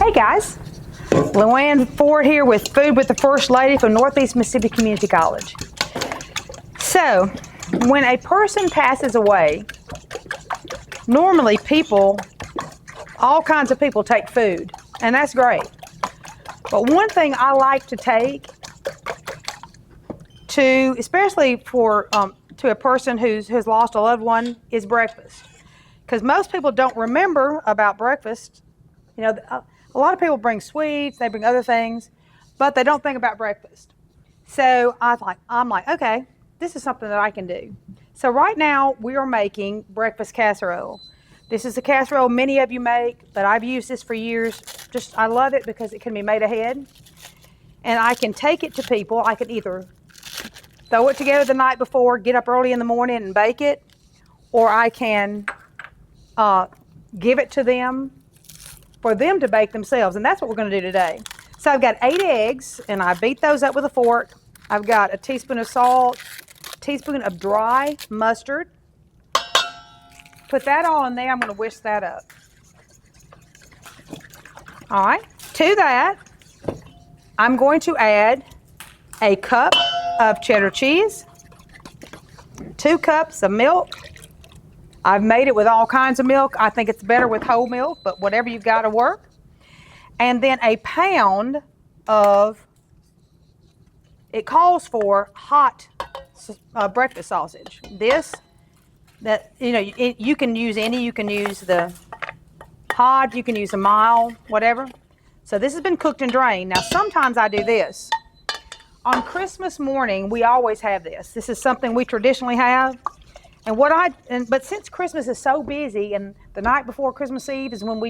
Hey guys, LuAnne Ford here with Food with the First Lady from Northeast Mississippi Community College. So, when a person passes away, normally all kinds of people take food, and that's great. But one thing I like to take to, especially for to a person who has lost a loved one, is breakfast. Because most people don't remember about breakfast. You know, a lot of people bring sweets, they bring other things, but they don't think about breakfast. So I'm like, okay, this is something that I can do. So right now we are making breakfast casserole. This is a casserole many of you make, but I've used this for years. I love it because it can be made ahead. And I can take it to people. I can either throw it together the night before, get up early in the morning and bake it, or I can give it to them for them to bake themselves, and that's what we're going to do today. So I've got 8 eggs, and I beat those up with a fork. I've got a teaspoon of salt, a teaspoon of dry mustard. Put that all in there. I'm going to whisk that up. All right, to that, I'm going to add a cup of cheddar cheese, 2 cups of milk. I've made it with all kinds of milk. I think it's better with whole milk, but whatever you've got to work. And then a pound of, it calls for hot breakfast sausage. You can use any, you can use the hot, you can use a mild, whatever. So this has been cooked and drained. Now sometimes I do this. On Christmas morning, we always have this. This is something we traditionally have. And but since Christmas is so busy, and the night before Christmas Eve is when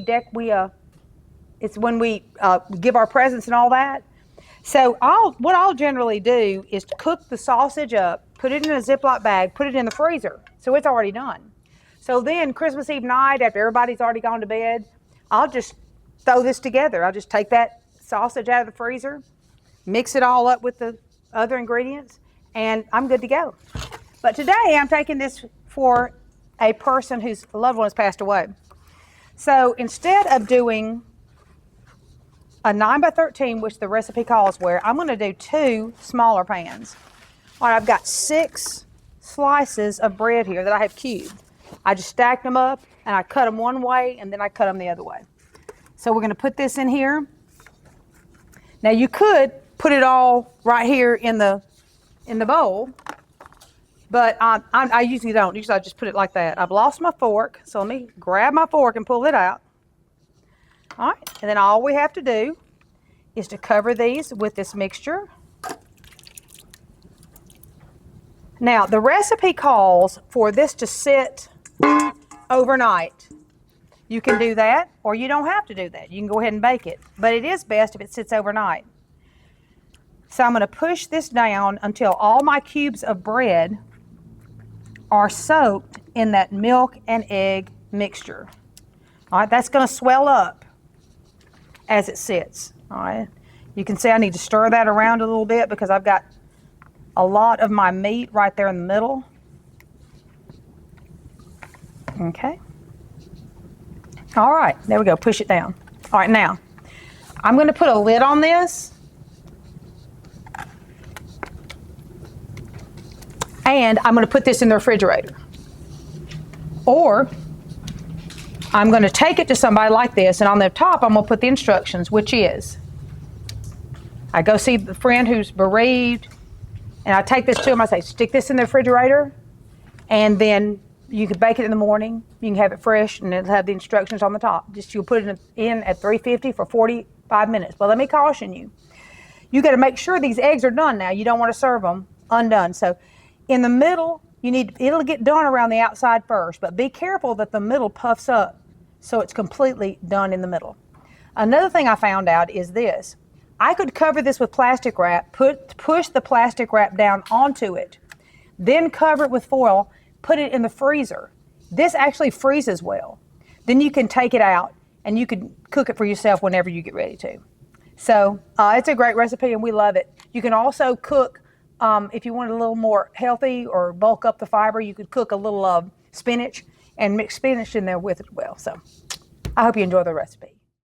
it's when we give our presents and all that. So what I'll generally do is to cook the sausage up, put it in a Ziploc bag, put it in the freezer, so it's already done. So then Christmas Eve night, after everybody's already gone to bed, I'll just throw this together. I'll just take that sausage out of the freezer, mix it all up with the other ingredients, and I'm good to go. But today I'm taking this for a person whose loved one has passed away. So instead of doing a 9 by 13, which the recipe calls for, I'm going to do 2 smaller pans. All right, I've got 6 slices of bread here that I have cubed. I just stacked them up and I cut them one way and then I cut them the other way. So we're going to put this in here. Now you could put it all right here in the bowl. But I usually don't. Usually I just put it like that. I've lost my fork, so let me grab my fork and pull it out. All right, and then all we have to do is to cover these with this mixture. Now, the recipe calls for this to sit overnight. You can do that, or you don't have to do that. You can go ahead and bake it, but it is best if it sits overnight. So I'm going to push this down until all my cubes of bread are soaked in that milk and egg mixture. All right, that's going to swell up as it sits. All right, you can see I need to stir that around a little bit because I've got a lot of my meat right there in the middle. Okay. All right, there we go. Push it down. All right, now I'm going to put a lid on this. And I'm going to put this in the refrigerator. Or I'm going to take it to somebody like this, and on the top I'm going to put the instructions, which is I go see the friend who's bereaved, and I take this to them. I say, stick this in the refrigerator, and then you can bake it in the morning. You can have it fresh, and it'll have the instructions on the top. Just you'll put it in at 350 for 45 minutes. But let me caution you. You got to make sure these eggs are done now. You don't want to serve them undone. So in the middle, it'll get done around the outside first, but be careful that the middle puffs up so it's completely done in the middle. Another thing I found out is this. I could cover this with plastic wrap, push the plastic wrap down onto it, then cover it with foil, put it in the freezer. This actually freezes well. Then you can take it out and you can cook it for yourself whenever you get ready to. So it's a great recipe and we love it. You can also cook if you want it a little more healthy or bulk up the fiber, you could cook a little spinach and mix spinach in there with it well. So I hope you enjoy the recipe.